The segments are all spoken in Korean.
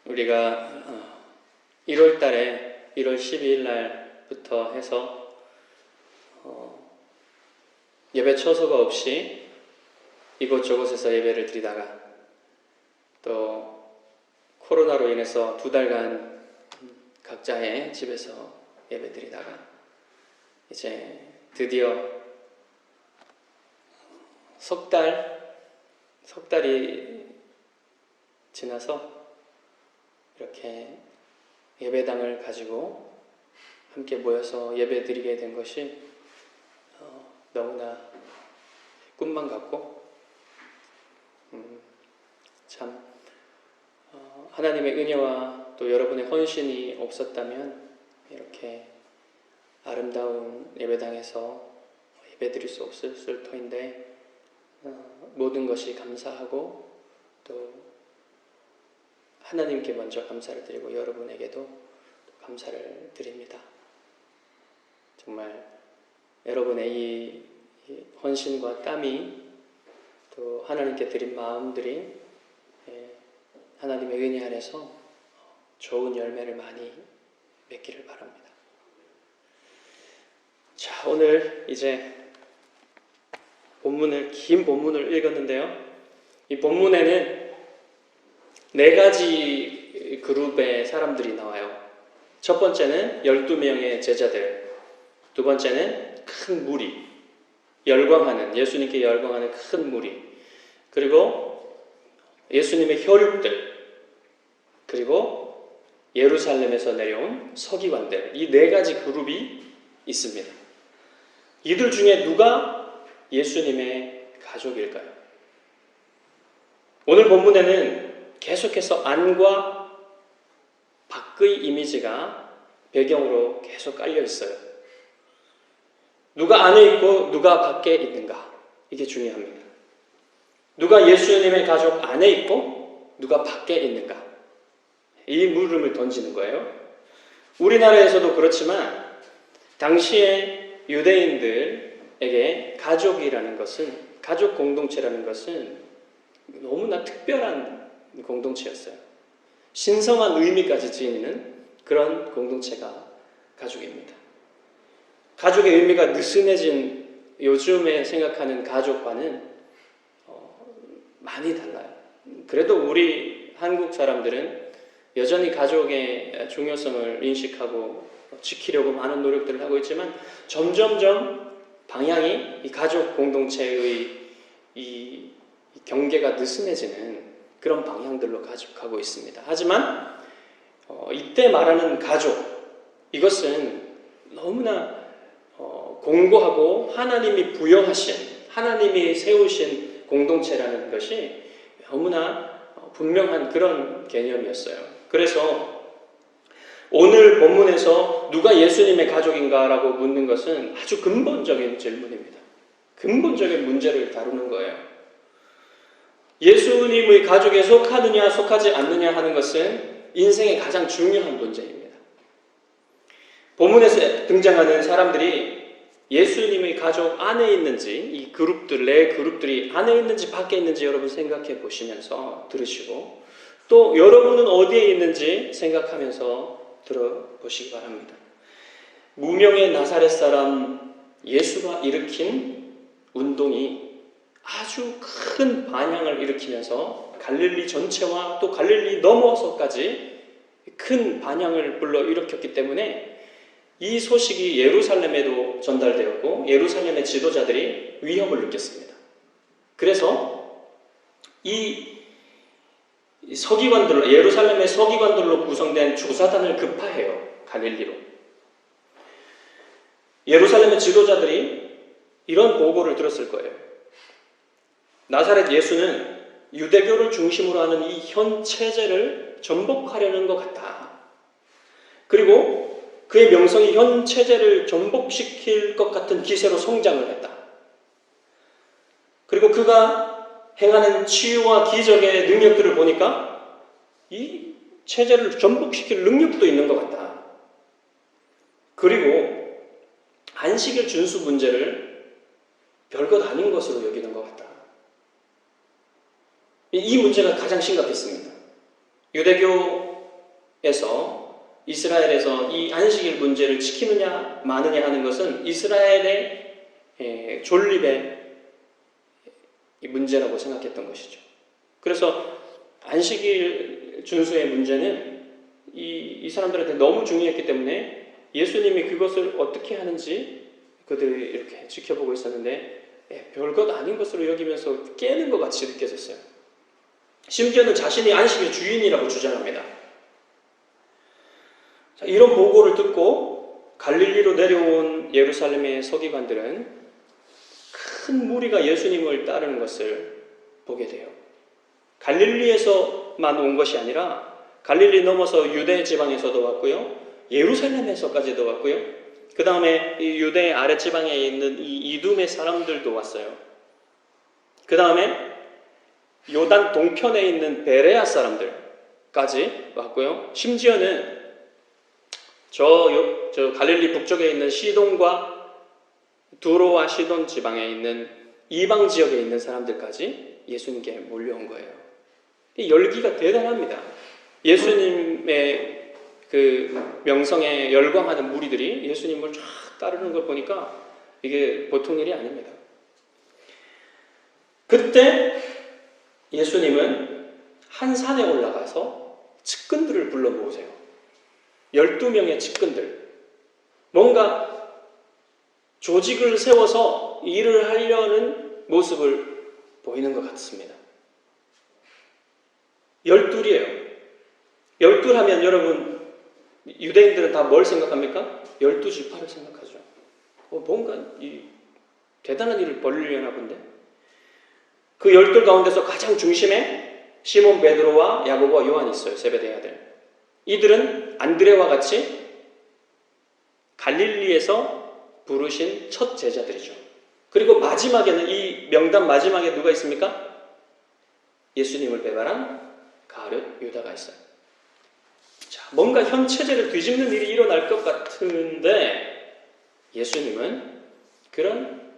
우리가 1월 달에 1월 12일 날부터 해서 예배 처소가 없이 이곳저곳에서 예배를 드리다가 또 코로나로 인해서 2달간 각자의 집에서 예배 드리다가 이제 드디어 석 달이 지나서 이렇게 예배당을 가지고 함께 모여서 예배 드리게 된 것이 너무나 꿈만 같고 참 하나님의 은혜와 또 여러분의 헌신이 없었다면 이렇게 아름다운 예배당에서 예배 드릴 수 없었을 터인데 모든 것이 감사하고 또 하나님께 먼저 감사를 드리고 여러분에게도 감사를 드립니다. 정말 여러분의 이 헌신과 땀이 또 하나님께 드린 마음들이 하나님의 은혜 안에서 좋은 열매를 많이 맺기를 바랍니다. 자, 오늘 이제 긴 본문을 읽었는데요. 이 본문에는 4가지 그룹의 사람들이 나와요. 첫 번째는 12명의 제자들, 두 번째는 큰 무리, 예수님께 열광하는 큰 무리, 그리고 예수님의 혈육들, 그리고 예루살렘에서 내려온 서기관들, 이 4가지 그룹이 있습니다. 이들 중에 누가 예수님의 가족일까요? 오늘 본문에는 계속해서 안과 밖의 이미지가 배경으로 계속 깔려 있어요. 누가 안에 있고 누가 밖에 있는가? 이게 중요합니다. 누가 예수님의 가족 안에 있고 누가 밖에 있는가? 이 물음을 던지는 거예요. 우리나라에서도 그렇지만 당시에 유대인들에게 가족 공동체라는 것은 너무나 특별한 공동체였어요. 신성한 의미까지 지니는 그런 공동체가 가족입니다. 가족의 의미가 느슨해진 요즘에 생각하는 가족과는 많이 달라요. 그래도 우리 한국 사람들은 여전히 가족의 중요성을 인식하고 지키려고 많은 노력들을 하고 있지만 점점점 방향이 이 가족 공동체의 이 경계가 느슨해지는 그런 방향들로 가고 있습니다. 하지만 이때 말하는 가족, 이것은 너무나 공고하고 하나님이 부여하신, 하나님이 세우신 공동체라는 것이 너무나 분명한 그런 개념이었어요. 그래서 오늘 본문에서 누가 예수님의 가족인가라고 묻는 것은 아주 근본적인 질문입니다. 근본적인 문제를 다루는 거예요. 예수님의 가족에 속하느냐 속하지 않느냐 하는 것은 인생의 가장 중요한 문제입니다. 본문에서 등장하는 사람들이 예수님의 가족 안에 있는지, 이 그룹들, 4그룹들이 안에 있는지 밖에 있는지 여러분 생각해 보시면서 들으시고, 또 여러분은 어디에 있는지 생각하면서 들어보시기 바랍니다. 무명의 나사렛 사람 예수가 일으킨 운동이 아주 큰 반향을 일으키면서 갈릴리 전체와 또 갈릴리 넘어서까지 큰 반향을 불러일으켰기 때문에 이 소식이 예루살렘에도 전달되었고 예루살렘의 지도자들이 위협을 느꼈습니다. 그래서 이 예루살렘의 서기관들로 구성된 조사단을 급파해요. 갈릴리로. 예루살렘의 지도자들이 이런 보고를 들었을 거예요. 나사렛 예수는 유대교를 중심으로 하는 이 현 체제를 전복하려는 것 같다. 그리고 그의 명성이 현 체제를 전복시킬 것 같은 기세로 성장을 했다. 그리고 그가 행하는 치유와 기적의 능력들을 보니까 이 체제를 전복시킬 능력도 있는 것 같다. 그리고 안식일 준수 문제를 별것 아닌 것으로 여기는 것 같다. 이 문제가 가장 심각했습니다. 유대교 이스라엘에서 이 안식일 문제를 지키느냐 마느냐 하는 것은 이스라엘의 존립의 문제라고 생각했던 것이죠. 그래서 안식일 준수의 문제는 이 사람들한테 너무 중요했기 때문에 예수님이 그것을 어떻게 하는지 그들이 이렇게 지켜보고 있었는데 별것 아닌 것으로 여기면서 깨는 것 같이 느껴졌어요. 심지어는 자신이 안식의 주인이라고 주장합니다. 자, 이런 보고를 듣고 갈릴리로 내려온 예루살렘의 서기관들은 큰 무리가 예수님을 따르는 것을 보게 돼요. 갈릴리에서만 온 것이 아니라 갈릴리 넘어서 유대 지방에서도 왔고요, 예루살렘에서까지도 왔고요, 그 다음에 이 유대 아랫지방에 있는 이 이둠의 사람들도 왔어요. 그 다음에 요단 동편에 있는 베레아 사람들까지 왔고요, 심지어는 저 갈릴리 북쪽에 있는 시돈과 두로와 시돈 지방에 있는 이방 지역에 있는 사람들까지 예수님께 몰려온 거예요. 이 열기가 대단합니다. 예수님의 그 명성에 열광하는 무리들이 예수님을 쫙 따르는 걸 보니까 이게 보통 일이 아닙니다. 그때 예수님은 한 산에 올라가서 측근들을 불러 모으세요. 12명의 측근들. 뭔가 조직을 세워서 일을 하려는 모습을 보이는 것 같습니다. 12이에요. 12 하면 여러분, 유대인들은 다 뭘 생각합니까? 12지파를 생각하죠. 뭔가 대단한 일을 벌리려나 본데. 그 12 가운데서 가장 중심에 시몬 베드로와 야고보와 요한이 있어요. 세베대의 아들. 이들은 안드레와 같이 갈릴리에서 부르신 첫 제자들이죠. 그리고 마지막에는, 이 명단 마지막에 누가 있습니까? 예수님을 배반한 가룟 유다가 있어요. 자, 뭔가 현 체제를 뒤집는 일이 일어날 것 같은데 예수님은 그런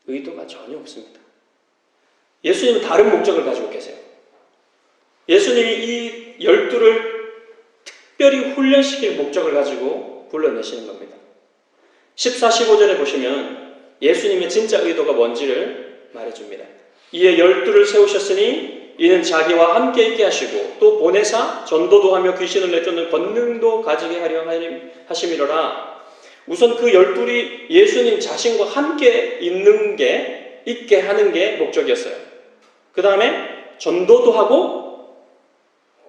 의도가 전혀 없습니다. 예수님은 다른 목적을 가지고 계세요. 예수님이 이 12를 특별히 훈련시킬 목적을 가지고 불러내시는 겁니다. 14, 15절에 보시면 예수님의 진짜 의도가 뭔지를 말해줍니다. 이에 12를 세우셨으니 이는 자기와 함께 있게 하시고 또 보내사 전도도 하며 귀신을 내쫓는 권능도 가지게 하려 하심이로라. 우선 그 12이 예수님 자신과 함께 있게 하는 게 목적이었어요. 그 다음에 전도도 하고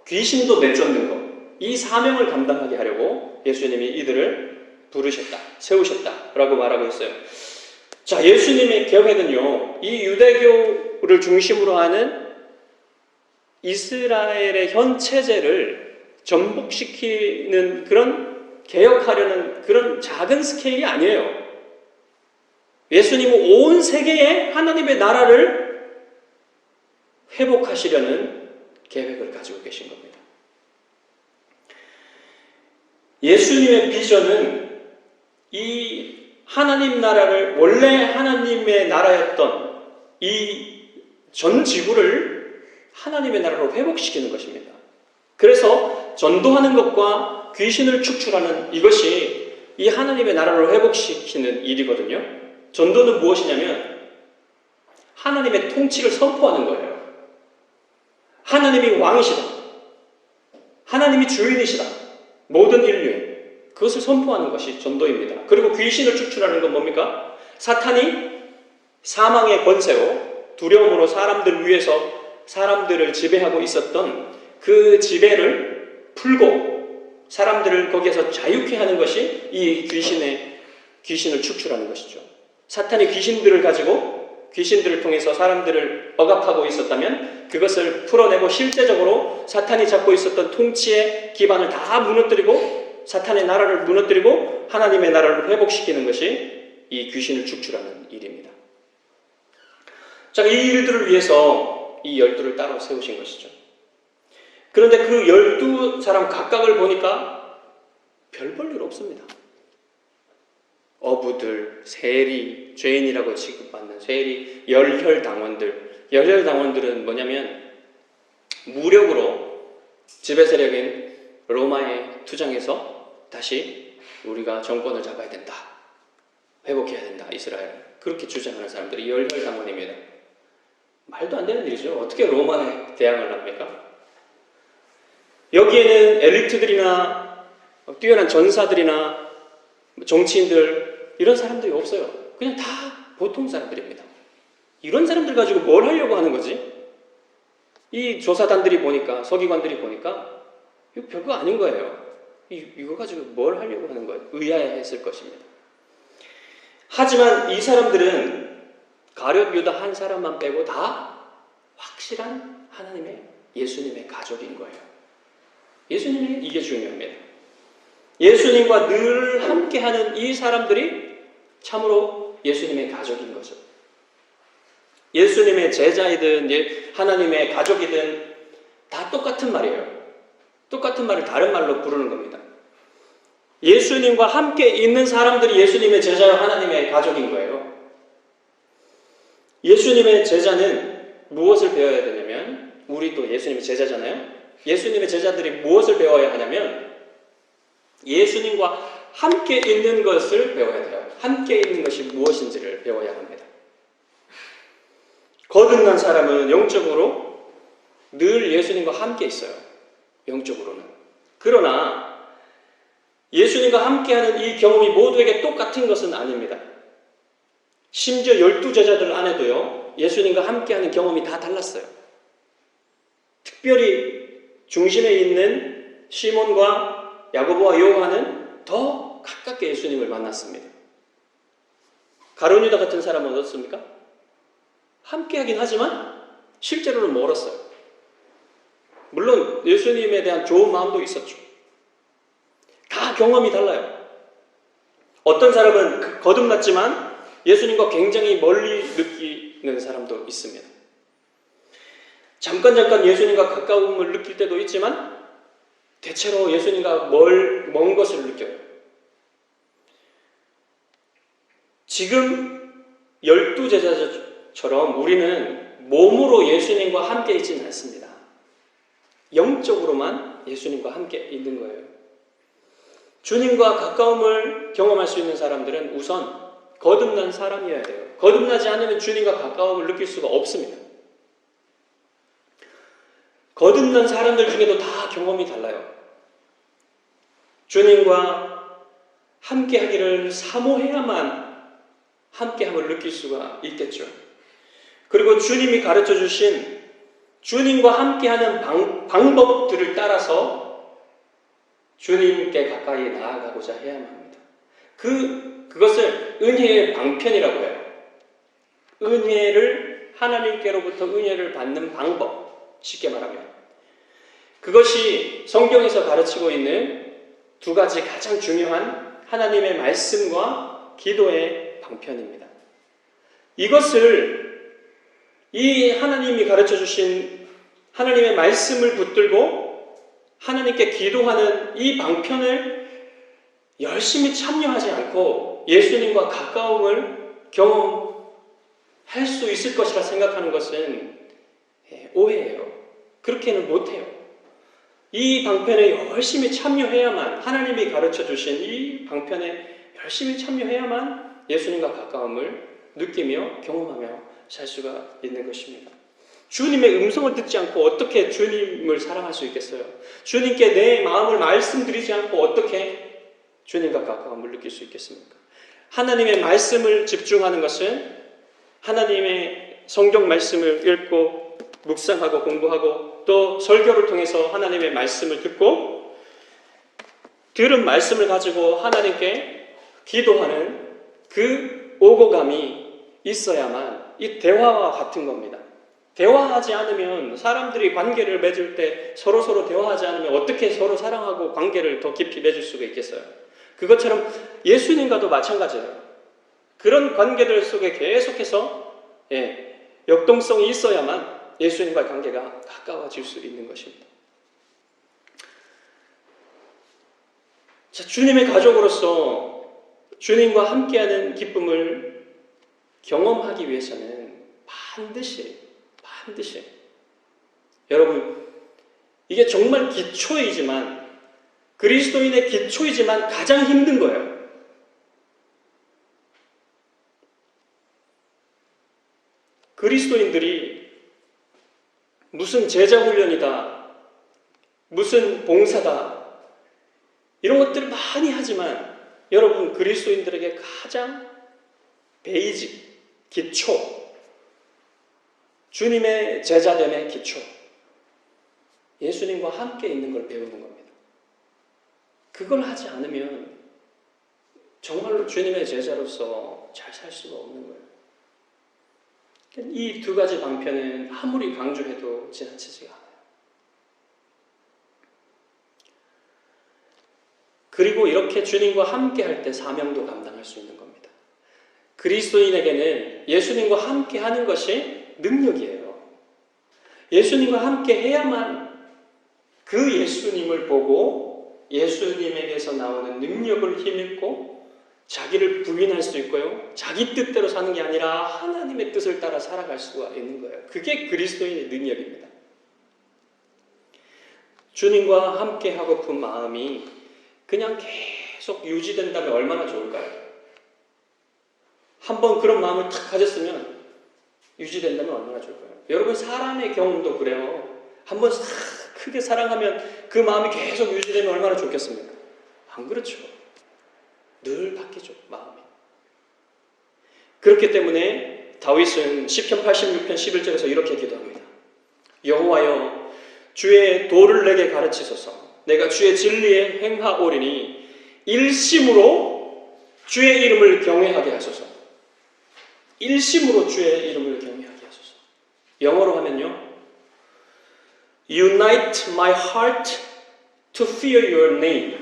귀신도 내쫓는 것, 이 사명을 감당하게 하려고 예수님이 이들을 부르셨다, 세우셨다라고 말하고 있어요. 자, 예수님의 계획은요, 이 유대교를 중심으로 하는 이스라엘의 현 체제를 전복시키는 그런, 개혁하려는 그런 작은 스케일이 아니에요. 예수님은 온 세계에 하나님의 나라를 회복하시려는 계획을 가지고 계신 겁니다. 예수님의 비전은 이 하나님 나라를, 원래 하나님의 나라였던 이 전 지구를 하나님의 나라로 회복시키는 것입니다. 그래서 전도하는 것과 귀신을 축출하는 이것이 이 하나님의 나라를 회복시키는 일이거든요. 전도는 무엇이냐면 하나님의 통치를 선포하는 거예요. 하나님이 왕이시다, 하나님이 주인이시다, 모든 인류에 그것을 선포하는 것이 전도입니다. 그리고 귀신을 축출하는 건 뭡니까? 사탄이 사망의 권세로 두려움으로 사람들 위에서 사람들을 지배하고 있었던 그 지배를 풀고 사람들을 거기에서 자유케 하는 것이 이 귀신을 축출하는 것이죠. 사탄이 귀신들을 가지고 귀신들을 통해서 사람들을 억압하고 있었다면 그것을 풀어내고 실제적으로 사탄이 잡고 있었던 통치의 기반을 다 무너뜨리고 사탄의 나라를 무너뜨리고 하나님의 나라를 회복시키는 것이 이 귀신을 축출하는 일입니다. 자, 이 일들을 위해서 이 12를 따로 세우신 것이죠. 그런데 그 12사람 각각을 보니까 별 볼 일 없습니다. 어부들, 세리, 죄인이라고 취급받는 세리, 열혈당원들. 열혈당원들은 뭐냐면 무력으로 지배 세력인 로마에 투정해서 다시 우리가 정권을 잡아야 된다. 회복해야 된다. 이스라엘. 그렇게 주장하는 사람들이 열혈당원입니다. 말도 안 되는 일이죠. 어떻게 로마에 대항을 합니까? 여기에는 엘리트들이나 뛰어난 전사들이나 정치인들 이런 사람들이 없어요. 그냥 다 보통 사람들입니다. 이런 사람들 가지고 뭘 하려고 하는 거지? 이 조사단들이 보니까, 서기관들이 보니까 이거 별거 아닌 거예요. 이거 가지고 뭘 하려고 하는 거예요? 의아해했을 것입니다. 하지만 이 사람들은 가룟 유다 한 사람만 빼고 다 확실한 하나님의 예수님의 가족인 거예요. 예수님이 이게 중요합니다. 예수님과 늘 함께하는 이 사람들이 참으로 예수님의 가족인 거죠. 예수님의 제자이든 하나님의 가족이든 다 똑같은 말이에요. 똑같은 말을 다른 말로 부르는 겁니다. 예수님과 함께 있는 사람들이 예수님의 제자요 하나님의 가족인 거예요. 예수님의 제자는 무엇을 배워야 되냐면, 우리도 예수님의 제자잖아요. 예수님의 제자들이 무엇을 배워야 하냐면 예수님과 함께 있는 것을 배워야 돼요. 함께 있는 것이 무엇인지를 배워야 합니다. 거듭난 사람은 영적으로 늘 예수님과 함께 있어요. 영적으로는. 그러나 예수님과 함께하는 이 경험이 모두에게 똑같은 것은 아닙니다. 심지어 12제자들 안에도요, 예수님과 함께하는 경험이 다 달랐어요. 특별히 중심에 있는 시몬과 야고보와 요한은 더 가깝게 예수님을 만났습니다. 가룟 유다 같은 사람은 어떻습니까? 함께하긴 하지만 실제로는 멀었어요. 물론 예수님에 대한 좋은 마음도 있었죠. 다 경험이 달라요. 어떤 사람은 거듭났지만 예수님과 굉장히 멀리 느끼는 사람도 있습니다. 잠깐 예수님과 가까움을 느낄 때도 있지만 대체로 예수님과 먼 것을 느껴요. 지금 12제자처럼 우리는 몸으로 예수님과 함께 있지는 않습니다. 영적으로만 예수님과 함께 있는 거예요. 주님과 가까움을 경험할 수 있는 사람들은 우선 거듭난 사람이어야 돼요. 거듭나지 않으면 주님과 가까움을 느낄 수가 없습니다. 거듭난 사람들 중에도 다 경험이 달라요. 주님과 함께하기를 사모해야만 함께함을 느낄 수가 있겠죠. 그리고 주님이 가르쳐 주신 주님과 함께하는 방법들을 따라서 주님께 가까이 나아가고자 해야만 합니다. 그것을 은혜의 방편이라고 해요. 하나님께로부터 은혜를 받는 방법, 쉽게 말하면. 그것이 성경에서 가르치고 있는 두 가지 가장 중요한 하나님의 말씀과 기도의 방편입니다. 이것을 이 하나님이 가르쳐 주신 하나님의 말씀을 붙들고 하나님께 기도하는 이 방편을 열심히 참여하지 않고 예수님과 가까움을 경험할 수 있을 것이라 생각하는 것은 오해예요. 그렇게는 못해요. 이 방편에 열심히 참여해야만, 하나님이 가르쳐 주신 이 방편에 열심히 참여해야만 예수님과 가까움을 느끼며 경험하며 살 수가 있는 것입니다. 주님의 음성을 듣지 않고 어떻게 주님을 사랑할 수 있겠어요? 주님께 내 마음을 말씀드리지 않고 어떻게 주님과 가까움을 느낄 수 있겠습니까? 하나님의 말씀을 집중하는 것은 하나님의 성경 말씀을 읽고 묵상하고 공부하고 또 설교를 통해서 하나님의 말씀을 듣고 들은 말씀을 가지고 하나님께 기도하는 그 오고감이 있어야만 이 대화와 같은 겁니다. 대화하지 않으면 사람들이 관계를 맺을 때 서로 대화하지 않으면 어떻게 서로 사랑하고 관계를 더 깊이 맺을 수가 있겠어요? 그것처럼 예수님과도 마찬가지예요. 그런 관계들 속에 계속해서 역동성이 있어야만 예수님과의 관계가 가까워질 수 있는 것입니다. 자, 주님의 가족으로서 주님과 함께하는 기쁨을 경험하기 위해서는 반드시 여러분, 이게 정말 기초이지만 그리스도인의 기초이지만 가장 힘든 거예요. 그리스도인들이 무슨 제자 훈련이다, 무슨 봉사다, 이런 것들을 많이 하지만 여러분, 그리스도인들에게 가장 베이직, 기초, 주님의 제자됨의 기초, 예수님과 함께 있는 걸 배우는 겁니다. 그걸 하지 않으면 정말로 주님의 제자로서 잘 살 수가 없는 거예요. 이 두 가지 방편은 아무리 강조해도 지나치지가 않아요. 그리고 이렇게 주님과 함께 할 때 사명도 감당할 수 있는 겁니다. 그리스도인에게는 예수님과 함께 하는 것이 능력이에요. 예수님과 함께 해야만 그 예수님을 보고 예수님에게서 나오는 능력을 힘입고 자기를 부인할 수 있고요. 자기 뜻대로 사는 게 아니라 하나님의 뜻을 따라 살아갈 수가 있는 거예요. 그게 그리스도인의 능력입니다. 주님과 함께 하고픈 마음이 그냥 계속 유지된다면 얼마나 좋을까요? 한번 그런 마음을 탁 가졌으면 유지된다면 얼마나 좋을까요? 여러분, 사람의 경우도 그래요. 한번 크게 사랑하면 그 마음이 계속 유지되면 얼마나 좋겠습니까? 안 그렇죠. 늘 바뀌죠, 마음이. 그렇기 때문에 다윗은 시편 86편 11절에서 이렇게 기도합니다. 여호와여, 주의 도를 내게 가르치소서. 내가 주의 진리에 행하오리니 일심으로 주의 이름을 경외하게 하소서. 일심으로 주의 이름을 경외하게 하소서. 영어로 하면요, Unite my heart to fear your name.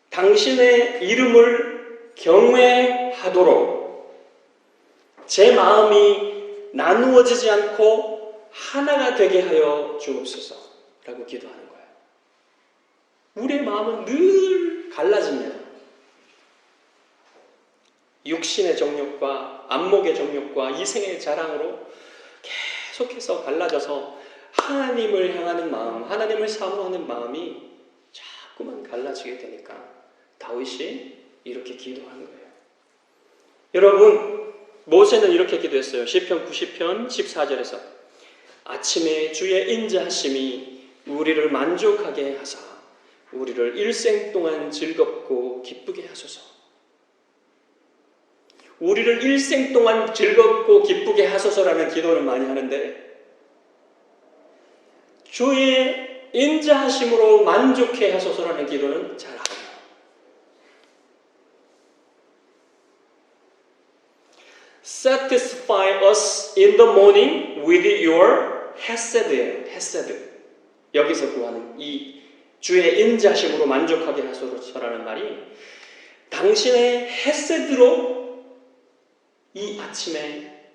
당신의 이름을 경외하도록 제 마음이 나누어지지 않고 하나가 되게 하여 주옵소서 라고 기도하는 거예요. 우리의 마음은 늘 갈라집니다. 육신의 정욕과 안목의 정욕과 이생의 자랑으로 계속해서 갈라져서 하나님을 향하는 마음, 하나님을 사모하는 마음이 자꾸만 갈라지게 되니까 다윗이 이렇게 기도하는 거예요. 여러분, 모세는 이렇게 기도했어요. 시편 90편 14절에서 아침에 주의 인자하심이 우리를 만족하게 하사 우리를 일생 동안 즐겁고 기쁘게 하소서. 우리를 일생 동안 즐겁고 기쁘게 하소서라는 기도를 많이 하는데 주의 인자하심으로 만족해 하소서라는 기도는 잘 안 해요. Satisfy us in the morning with your 헤세드예요. 헤세드. 여기서 구하는 이 주의 인자심으로 만족하게 하소서라는 말이 당신의 헤세드로 이 아침에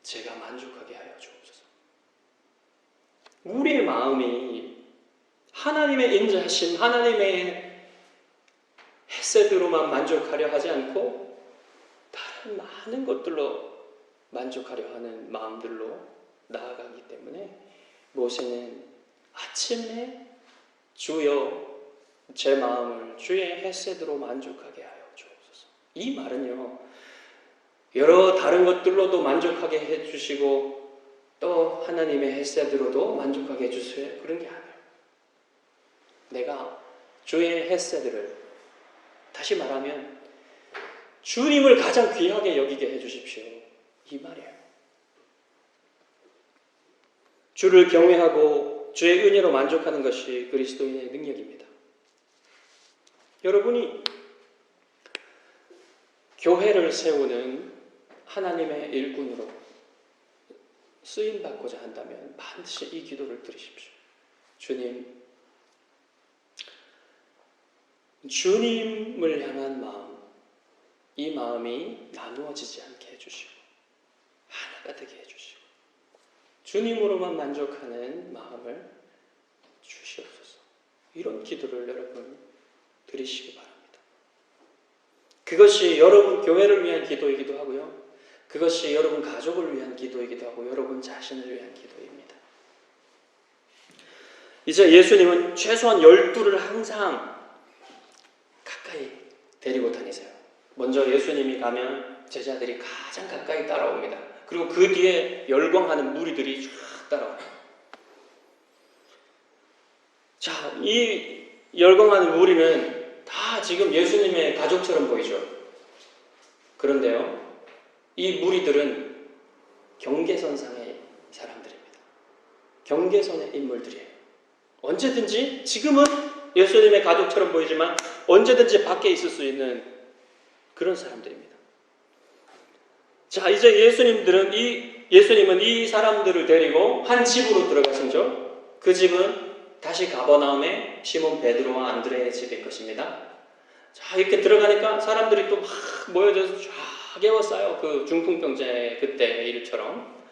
제가 만족하게 하여 주옵소서. 우리의 마음이 하나님의 인자하심, 하나님의 헤세드로만 만족하려 하지 않고 다른 많은 것들로 만족하려 하는 마음들로 나아가기 때문에 모세는 아침에 주여 제 마음을 주의 헤세드로 만족하게 하여 주옵소서. 이 말은요, 여러 다른 것들로도 만족하게 해주시고 또 하나님의 헤세드로도 만족하게 해주세요, 그런 게 아니에요. 내가 주의 헤세드를, 다시 말하면 주님을 가장 귀하게 여기게 해주십시오, 이 말이에요. 주를 경외하고 주의 은혜로 만족하는 것이 그리스도인의 능력입니다. 여러분이 교회를 세우는 하나님의 일꾼으로 쓰임받고자 한다면 반드시 이 기도를 드리십시오. 주님, 주님을 향한 마음, 이 마음이 나누어지지 않게 해주시고 하나가 되게 해주시고 주님으로만 만족하는 마음을 주시옵소서. 이런 기도를 여러분 드리시기 바랍니다. 그것이 여러분 교회를 위한 기도이기도 하고요, 그것이 여러분 가족을 위한 기도이기도 하고 여러분 자신을 위한 기도입니다. 이제 예수님은 최소한 12를 항상 가까이 데리고 다니세요. 먼저 예수님이 가면 제자들이 가장 가까이 따라옵니다. 그리고 그 뒤에 열광하는 무리들이 쫙 따라와요. 자, 이 열광하는 무리는 다 지금 예수님의 가족처럼 보이죠. 그런데요, 이 무리들은 경계선상의 사람들입니다. 경계선의 인물들이에요. 언제든지, 지금은 예수님의 가족처럼 보이지만 언제든지 밖에 있을 수 있는 그런 사람들입니다. 자, 이제 예수님은 이 사람들을 데리고 한 집으로 들어가시죠. 그 집은 다시 가버나움의 시몬 베드로와 안드레의 집일 것입니다. 자, 이렇게 들어가니까 사람들이 또 막 모여져서 쫙 에워싸요. 그 중풍병자의 그때의 일처럼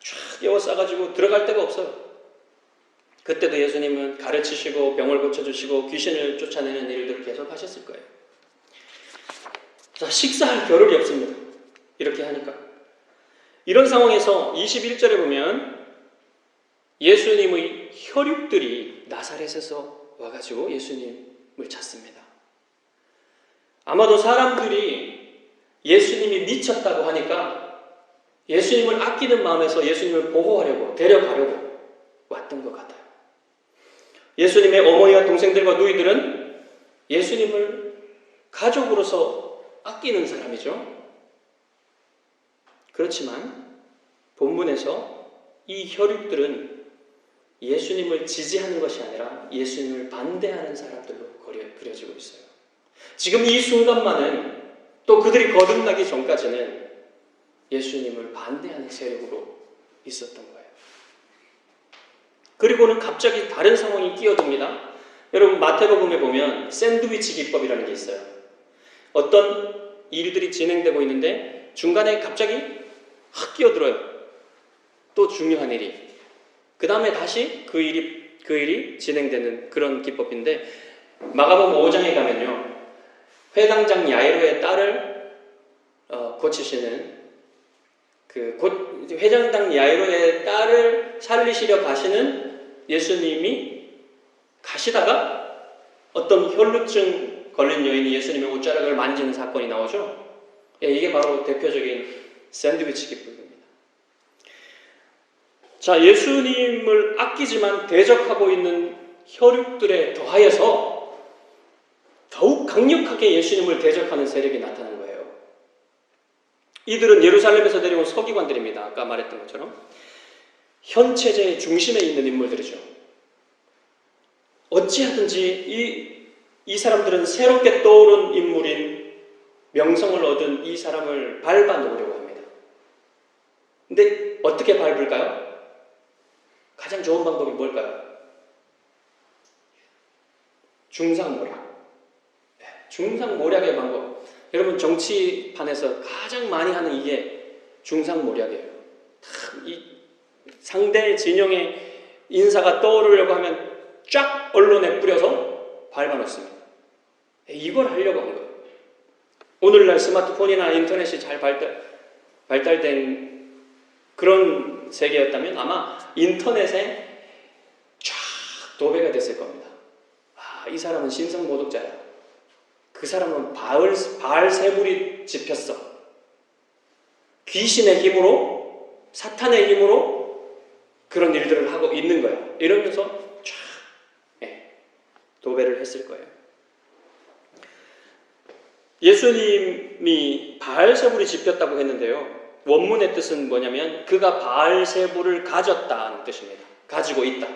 쫙 에워싸가지고 들어갈 데가 없어요. 그때도 예수님은 가르치시고 병을 고쳐주시고 귀신을 쫓아내는 일들을 계속 하셨을 거예요. 자, 식사할 겨를이 없습니다. 이렇게 하니까. 이런 상황에서 21절에 보면 예수님의 혈육들이 나사렛에서 와가지고 예수님을 찾습니다. 아마도 사람들이 예수님이 미쳤다고 하니까 예수님을 아끼는 마음에서 예수님을 보호하려고 데려가려고 왔던 것 같아요. 예수님의 어머니와 동생들과 누이들은 예수님을 가족으로서 아끼는 사람이죠. 그렇지만 본문에서 이 혈육들은 예수님을 지지하는 것이 아니라 예수님을 반대하는 사람들로 그려지고 있어요. 지금 이 순간만은, 또 그들이 거듭나기 전까지는 예수님을 반대하는 세력으로 있었던 거예요. 그리고는 갑자기 다른 상황이 끼어듭니다. 여러분, 마태복음에 보면 샌드위치 기법이라는 게 있어요. 어떤 일들이 진행되고 있는데 중간에 갑자기 확 끼어들어요. 또 중요한 일이. 그 다음에 다시 그 일이 진행되는 그런 기법인데, 마가복음 5장에 가면요, 회당장 야이로의 딸을 고치시는 회당장 야이로의 딸을 살리시려 가시는 예수님이 가시다가 어떤 혈루증 걸린 여인이 예수님의 옷자락을 만지는 사건이 나오죠. 이게 바로 대표적인 샌드위치 기법입니다. 자, 예수님을 아끼지만 대적하고 있는 혈육들에 더하여서 더욱 강력하게 예수님을 대적하는 세력이 나타난 거예요. 이들은 예루살렘에서 내려온 서기관들입니다. 아까 말했던 것처럼 현체제의 중심에 있는 인물들이죠. 어찌하든지 이 사람들은 새롭게 떠오른 인물인 명성을 얻은 이 사람을 밟아놓으려고 합니다. 근데 어떻게 밟을까요? 가장 좋은 방법이 뭘까요? 중상모략. 중상모략의 방법. 여러분, 정치판에서 가장 많이 하는 이게 중상모략이에요. 이 상대 진영의 인사가 떠오르려고 하면 쫙 언론에 뿌려서 밟아놓습니다. 이걸 하려고 한 거예요. 오늘날 스마트폰이나 인터넷이 잘 발달된 그런 세계였다면 아마 인터넷에 쫙 도배가 됐을 겁니다. 이 사람은 신성모독자야. 그 사람은 바알세불이 집혔어. 귀신의 힘으로, 사탄의 힘으로 그런 일들을 하고 있는 거야. 이러면서 쫙 도배를 했을 거예요. 예수님이 바알세불이 집혔다고 했는데요, 원문의 뜻은 뭐냐면 그가 바알세불을 가졌다는 뜻입니다. 가지고 있다.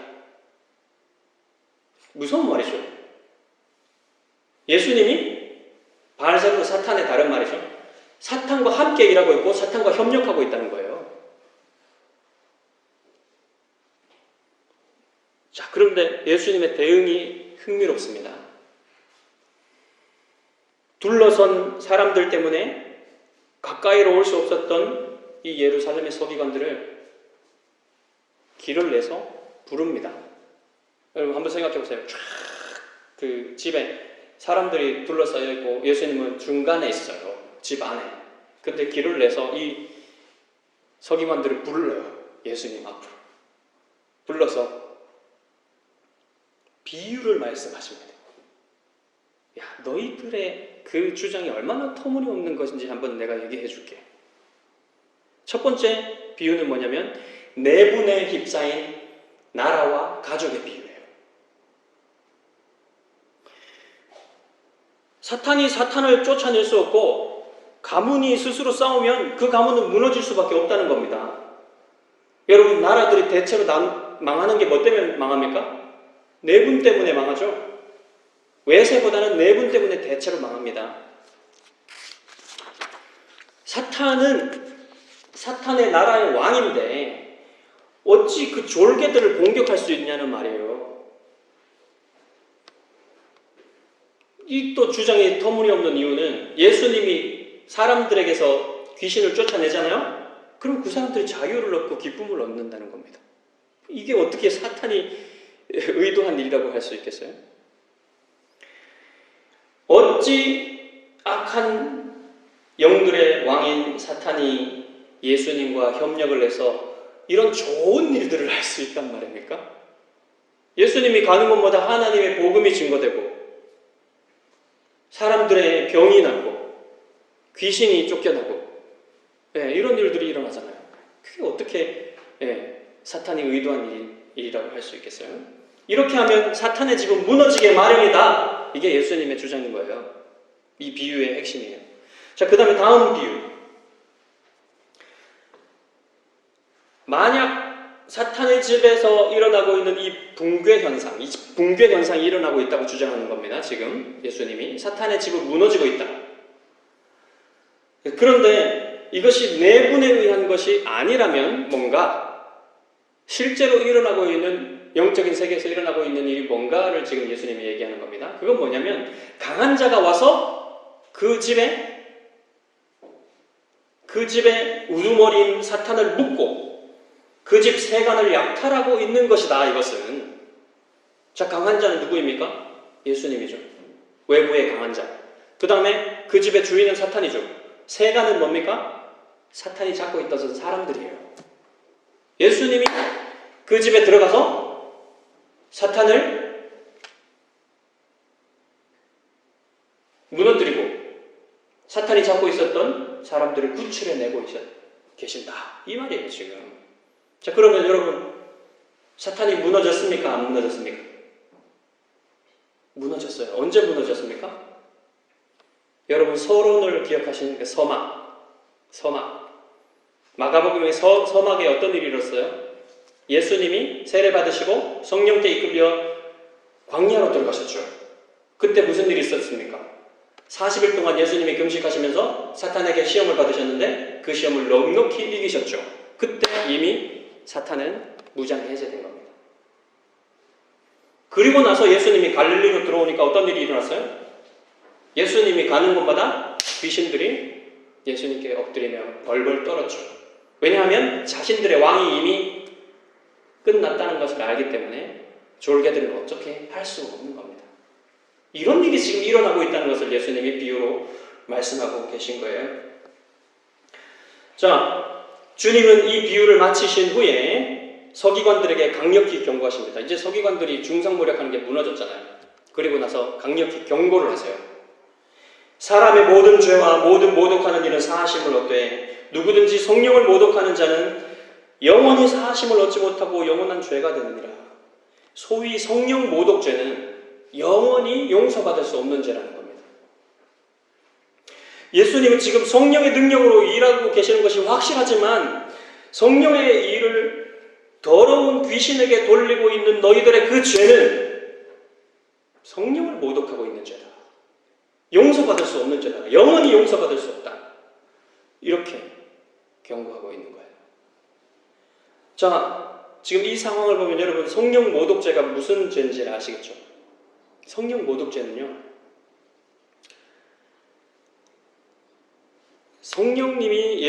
무서운 말이죠. 예수님이 바알세불, 사탄의 다른 말이죠. 사탄과 함께 일하고 있고 사탄과 협력하고 있다는 거예요. 자, 그런데 예수님의 대응이 흥미롭습니다. 둘러선 사람들 때문에 가까이로 올 수 없었던 이 예루살렘의 서기관들을 길을 내서 부릅니다. 여러분, 한번 생각해 보세요. 쫙 그 집에 사람들이 둘러싸여 있고 예수님은 중간에 있어요. 집 안에. 근데 길을 내서 이 서기관들을 불러요. 예수님 앞으로. 불러서 비유를 말씀하십니다. 야, 너희들의 그 주장이 얼마나 터무니없는 것인지 한번 내가 얘기해 줄게. 첫 번째 비유는 뭐냐면 내분에 휩싸인 나라와 가족의 비유예요. 사탄이 사탄을 쫓아낼 수 없고 가문이 스스로 싸우면 그 가문은 무너질 수밖에 없다는 겁니다. 여러분, 나라들이 대체로 망하는 게 뭐 때문에 망합니까? 내분 때문에 망하죠. 외세보다는 내분 때문에 대체로 망합니다. 사탄의 나라의 왕인데 어찌 그 졸개들을 공격할 수 있냐는 말이에요. 이 또 주장이 터무니없는 이유는 예수님이 사람들에게서 귀신을 쫓아내잖아요. 그럼 그 사람들이 자유를 얻고 기쁨을 얻는다는 겁니다. 이게 어떻게 사탄이 의도한 일이라고 할 수 있겠어요? 어찌 악한 영들의 왕인 사탄이 예수님과 협력을 해서 이런 좋은 일들을 할 수 있단 말입니까? 예수님이 가는 곳마다 하나님의 복음이 증거되고 사람들의 병이 낫고 귀신이 쫓겨나고 이런 일들이 일어나잖아요. 그게 어떻게 사탄이 의도한 일이라고 할 수 있겠어요? 이렇게 하면 사탄의 집은 무너지게 마련이다. 이게 예수님의 주장인 거예요. 이 비유의 핵심이에요. 자, 그 다음에 다음 비유. 만약 사탄의 집에서 일어나고 있는 이 붕괴 현상이 일어나고 있다고 주장하는 겁니다. 지금 예수님이 사탄의 집은 무너지고 있다. 그런데 이것이 내분에 의한 것이 아니라면 뭔가 실제로 일어나고 있는 영적인 세계에서 일어나고 있는 일이 뭔가를 지금 예수님이 얘기하는 겁니다. 그건 뭐냐면 강한 자가 와서 그 집에 우두머리인 사탄을 묶고 그 집 세간을 약탈하고 있는 것이다. 이것은. 자, 강한 자는 누구입니까? 예수님이죠. 외부의 강한 자. 그 다음에 그 집의 주인은 사탄이죠. 세간은 뭡니까? 사탄이 잡고 있던 사람들이에요. 예수님이 그 집에 들어가서 사탄을 무너뜨리고 사탄이 잡고 있었던 사람들을 구출해내고 계신다. 이 말이에요, 지금. 자, 그러면 여러분, 사탄이 무너졌습니까? 안 무너졌습니까? 무너졌어요. 언제 무너졌습니까? 여러분, 서론을 기억하시는 서막. 마가복음의 서막에 어떤 일이 일어났어요? 예수님이 세례 받으시고 성령께 이끌려 광야로 들어가셨죠. 그때 무슨 일이 있었습니까? 40일 동안 예수님이 금식하시면서 사탄에게 시험을 받으셨는데 그 시험을 넉넉히 이기셨죠. 그때 이미 사탄은 무장 해제된 겁니다. 그리고 나서 예수님이 갈릴리로 들어오니까 어떤 일이 일어났어요? 예수님이 가는 곳마다 귀신들이 예수님께 엎드리며 벌벌 떨었죠. 왜냐하면 자신들의 왕이 이미 끝났다는 것을 알기 때문에 졸개들은 어떻게 할 수 없는 겁니다. 이런 일이 지금 일어나고 있다는 것을 예수님이 비유로 말씀하고 계신 거예요. 자, 주님은 이 비유를 마치신 후에 서기관들에게 강력히 경고하십니다. 이제 서기관들이 중상모략하는 게 무너졌잖아요. 그리고 나서 강력히 경고를 하세요. 사람의 모든 죄와 모든 모독하는 일은 사하심을 얻되 누구든지 성령을 모독하는 자는 영원히 사하심을 얻지 못하고 영원한 죄가 되느니라. 소위 성령 모독죄는 영원히 용서받을 수 없는 죄라는 겁니다. 예수님은 지금 성령의 능력으로 일하고 계시는 것이 확실하지만 성령의 일을 더러운 귀신에게 돌리고 있는 너희들의 그 죄는 성령을 모독하고 있는 죄다. 용서받을 수 없는 죄다. 영원히 용서받을 수 없다. 이렇게 경고하고 있는 거예요. 자, 지금 이 상황을 보면 여러분 성령 모독죄가 무슨 죄인지 아시겠죠? 성령 모독죄는요, 성령님이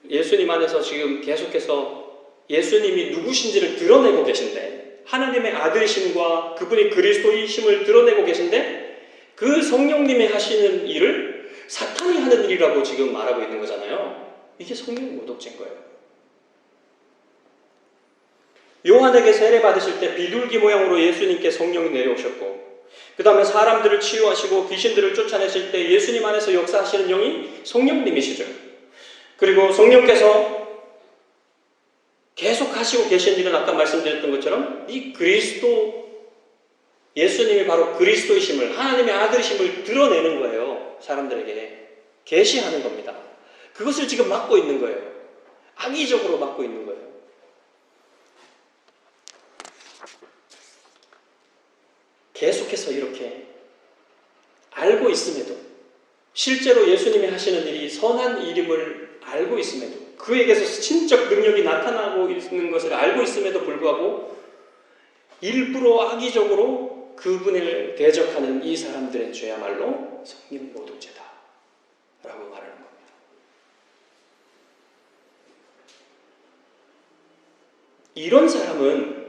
예수님 안에서 지금 계속해서 예수님이 누구신지를 드러내고 계신데, 하나님의 아들이심과 그분이 그리스도이심을 드러내고 계신데, 그 성령님이 하시는 일을 사탄이 하는 일이라고 지금 말하고 있는 거잖아요. 이게 성령 모독죄인 거예요. 요한에게 세례 받으실 때 비둘기 모양으로 예수님께 성령이 내려오셨고, 그 다음에 사람들을 치유하시고 귀신들을 쫓아내실 때 예수님 안에서 역사하시는 영이 성령님이시죠. 그리고 성령께서 계속 하시고 계신 일은 아까 말씀드렸던 것처럼 이 그리스도, 예수님이 바로 그리스도이심을, 하나님의 아들이심을 드러내는 거예요. 사람들에게 계시하는 겁니다. 그것을 지금 막고 있는 거예요. 악의적으로 막고 있는 거예요. 계속해서 이렇게 알고 있음에도, 실제로 예수님이 하시는 일이 선한 일임을 알고 있음에도, 그에게서 신적 능력이 나타나고 있는 것을 알고 있음에도 불구하고 일부러 악의적으로 그분을 대적하는 이 사람들의 죄야말로 성령 모독죄다 라고 말하는 겁니다. 이런 사람들은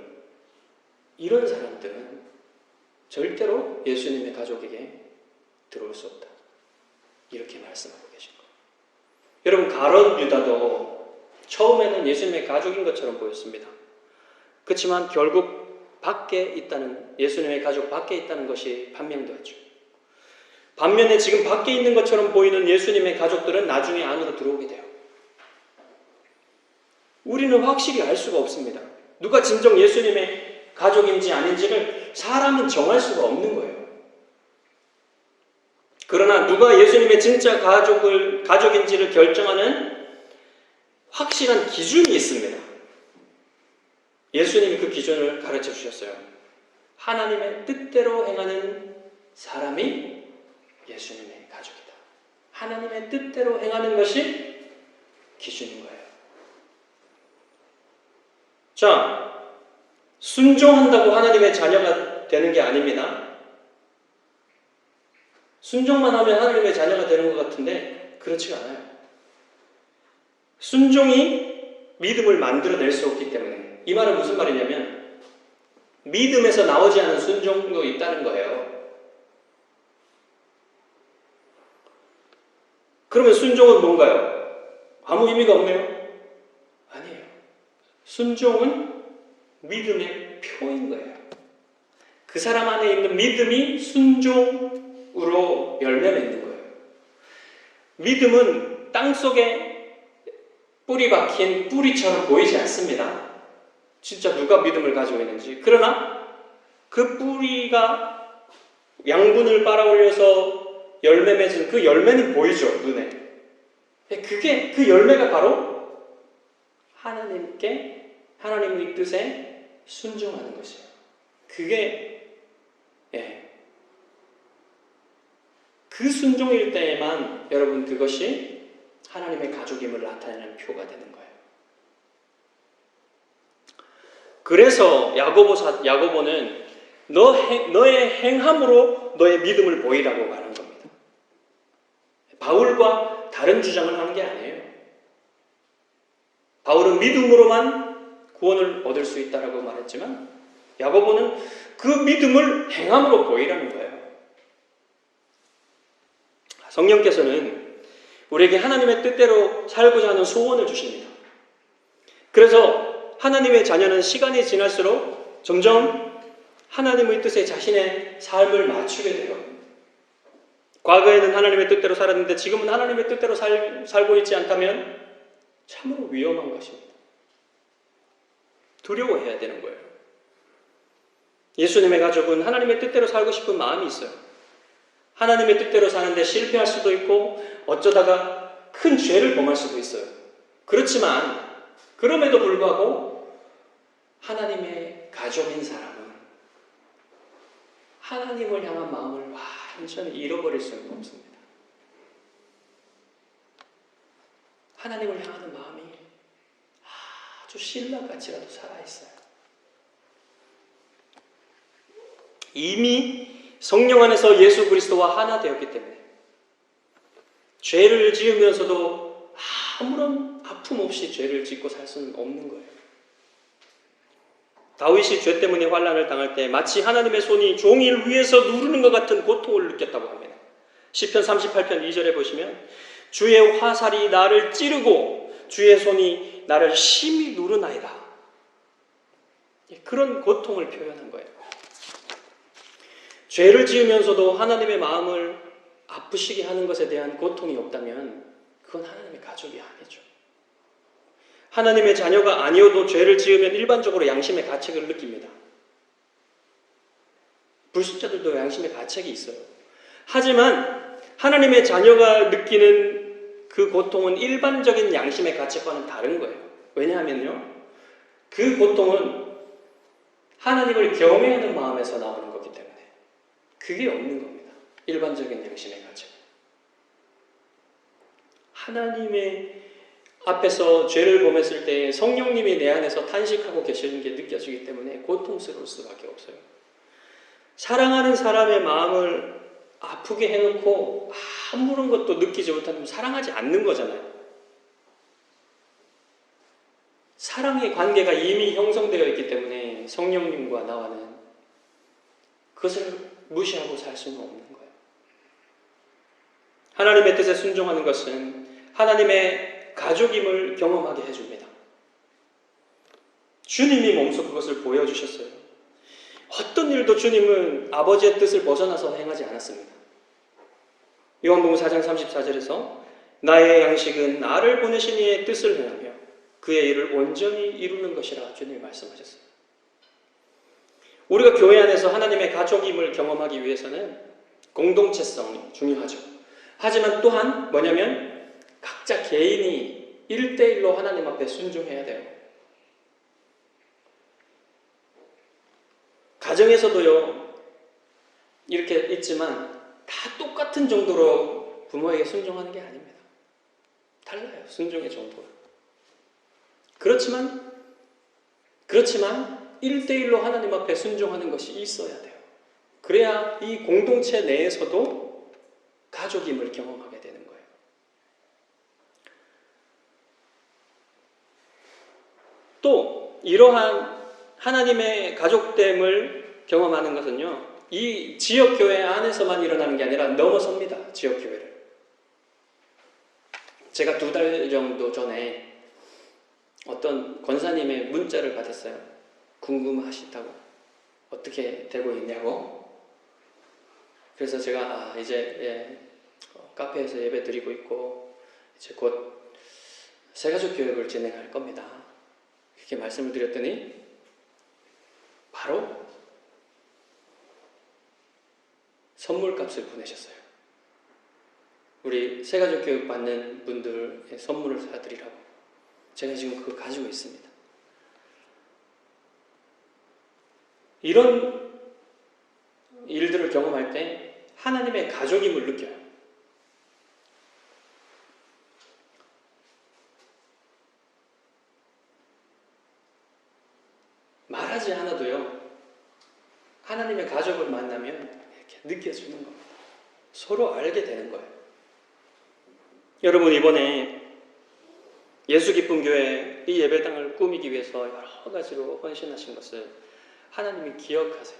절대로 예수님의 가족에게 들어올 수 없다, 이렇게 말씀하고 계신 거예요. 여러분, 가룟 유다도 처음에는 예수님의 가족인 것처럼 보였습니다. 그렇지만 결국 밖에 있다는, 예수님의 가족 밖에 있다는 것이 판명되었죠. 반면에 지금 밖에 있는 것처럼 보이는 예수님의 가족들은 나중에 안으로 들어오게 돼요. 우리는 확실히 알 수가 없습니다. 누가 진정 예수님의 가족인지 아닌지를 사람은 정할 수가 없는 거예요. 그러나 누가 예수님의 진짜 가족인지를 결정하는 확실한 기준이 있습니다. 예수님이 그 기준을 가르쳐 주셨어요. 하나님의 뜻대로 행하는 사람이 예수님의 가족이다. 하나님의 뜻대로 행하는 것이 기준인 거예요. 자, 순종한다고 하나님의 자녀가 되는 게 아닙니다. 순종만 하면 하나님의 자녀가 되는 것 같은데 그렇지가 않아요. 순종이 믿음을 만들어낼 수 없기 때문에, 이 말은 무슨 말이냐면 믿음에서 나오지 않은 순종도 있다는 거예요. 그러면 순종은 뭔가요? 아무 의미가 없네요? 아니에요. 순종은 믿음의 표인 거예요. 그 사람 안에 있는 믿음이 순종으로 열매 맺는 거예요. 믿음은 땅속에 뿌리 박힌 뿌리처럼 보이지 않습니다. 진짜 누가 믿음을 가지고 있는지. 그러나 그 뿌리가 양분을 빨아올려서 열매 맺은 그 열매는 보이죠, 눈에. 그게, 그 열매가 바로 하나님의 뜻에 순종하는 것이에요. 그게, 그 순종일 때에만 여러분 그것이 하나님의 가족임을 나타내는 표가 되는 거예요. 그래서 야고보는 너의 행함으로 너의 믿음을 보이라고 말한 겁니다. 바울과 다른 주장을 하는 게 아니에요. 바울은 믿음으로만 구원을 얻을 수 있다라고 말했지만 야고보는 그 믿음을 행함으로 보이라는 거예요. 성령께서는 우리에게 하나님의 뜻대로 살고자 하는 소원을 주십니다. 그래서 하나님의 자녀는 시간이 지날수록 점점 하나님의 뜻에 자신의 삶을 맞추게 돼요. 과거에는 하나님의 뜻대로 살았는데 지금은 하나님의 뜻대로 살고 있지 않다면 참으로 위험한 것입니다. 두려워해야 되는 거예요. 예수님의 가족은 하나님의 뜻대로 살고 싶은 마음이 있어요. 하나님의 뜻대로 사는데 실패할 수도 있고 어쩌다가 큰 죄를 범할 수도 있어요. 그렇지만 그럼에도 불구하고 하나님의 가족인 사람은 하나님을 향한 마음을 완전히 잃어버릴 수는 없습니다. 하나님을 향하는 마음이 아주 신라같이라도 살아있어요. 이미 성령 안에서 예수 그리스도와 하나 되었기 때문에 죄를 지으면서도 아무런 아픔 없이 죄를 짓고 살 수는 없는 거예요. 다윗이 죄 때문에 환난을 당할 때 마치 하나님의 손이 종일 위에서 누르는 것 같은 고통을 느꼈다고 합니다. 시편 38편 2절에 보시면 주의 화살이 나를 찌르고 주의 손이 나를 심히 누르나이다. 그런 고통을 표현한 거예요. 죄를 지으면서도 하나님의 마음을 아프시게 하는 것에 대한 고통이 없다면 그건 하나님의 가족이 아니죠. 하나님의 자녀가 아니어도 죄를 지으면 일반적으로 양심의 가책을 느낍니다. 불신자들도 양심의 가책이 있어요. 하지만 하나님의 자녀가 느끼는 그 고통은 일반적인 양심의 가책과는 다른 거예요. 왜냐하면요, 그 고통은 하나님을 경외하는 마음에서 나오는 거기 때문에 그게 없는 겁니다. 일반적인 양심의 가책. 하나님의 앞에서 죄를 범했을 때 성령님이 내 안에서 탄식하고 계시는 게 느껴지기 때문에 고통스러울 수밖에 없어요. 사랑하는 사람의 마음을 아프게 해놓고 아무런 것도 느끼지 못하면 사랑하지 않는 거잖아요. 사랑의 관계가 이미 형성되어 있기 때문에 성령님과 나와는 그것을 무시하고 살 수는 없는 거예요. 하나님의 뜻에 순종하는 것은 하나님의 가족임을 경험하게 해줍니다. 주님이 몸소 그것을 보여주셨어요. 어떤 일도 주님은 아버지의 뜻을 벗어나서 행하지 않았습니다. 요한복음 4장 34절에서 나의 양식은 나를 보내신 이의 뜻을 행하며 그의 일을 온전히 이루는 것이라 주님이 말씀하셨어요. 우리가 교회 안에서 하나님의 가족임을 경험하기 위해서는 공동체성이 중요하죠. 하지만 또한 뭐냐면 각자 개인이 1대1로 하나님 앞에 순종해야 돼요. 가정에서도요, 이렇게 있지만 다 똑같은 정도로 부모에게 순종하는 게 아닙니다. 달라요, 순종의 정도가. 그렇지만 1대1로 하나님 앞에 순종하는 것이 있어야 돼요. 그래야 이 공동체 내에서도 가족임을 경험하게 되는 거예요. 또 이러한 하나님의 가족됨을 경험하는 것은요, 이 지역교회 안에서만 일어나는 게 아니라 넘어섭니다. 지역교회를. 제가 2달 정도 전에 어떤 권사님의 문자를 받았어요. 궁금하시다고. 어떻게 되고 있냐고. 그래서 제가 이제 카페에서 예배 드리고 있고 이제 곧 새가족 교육을 진행할 겁니다. 이렇게 말씀을 드렸더니 바로 선물값을 보내셨어요. 우리 새가족 교육 받는 분들의 선물을 사드리라고. 제가 지금 그거 가지고 있습니다. 이런 일들을 경험할 때 하나님의 가족임을 느껴요. 말하지 않아도요, 하나님의 가족을 만나면 이렇게 느껴지는 겁니다. 서로 알게 되는 거예요. 여러분, 이번에 예수 기쁨 교회 이 예배당을 꾸미기 위해서 여러 가지로 헌신하신 것을 하나님이 기억하세요.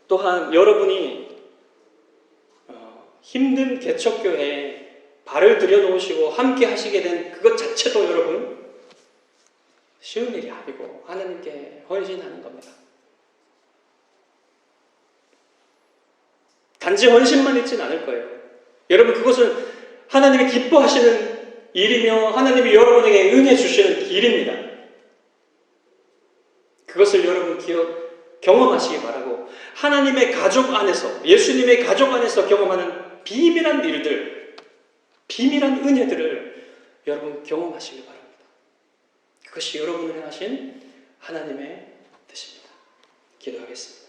또한 여러분이 힘든 개척교회에 발을 들여놓으시고 함께 하시게 된 그것 자체도 여러분 쉬운 일이 아니고 하나님께 헌신하는 겁니다. 단지 헌신만 있지는 않을 거예요. 여러분, 그것은 하나님이 기뻐하시는 일이며 하나님이 여러분에게 은혜 주시는 길입니다. 그것을 여러분 경험하시기 바라고, 하나님의 가족 안에서, 예수님의 가족 안에서 경험하는 비밀한 일들, 비밀한 은혜들을 여러분 경험하시기 바랍니다. 그것이 여러분을 향하신 하나님의 뜻입니다. 기도하겠습니다.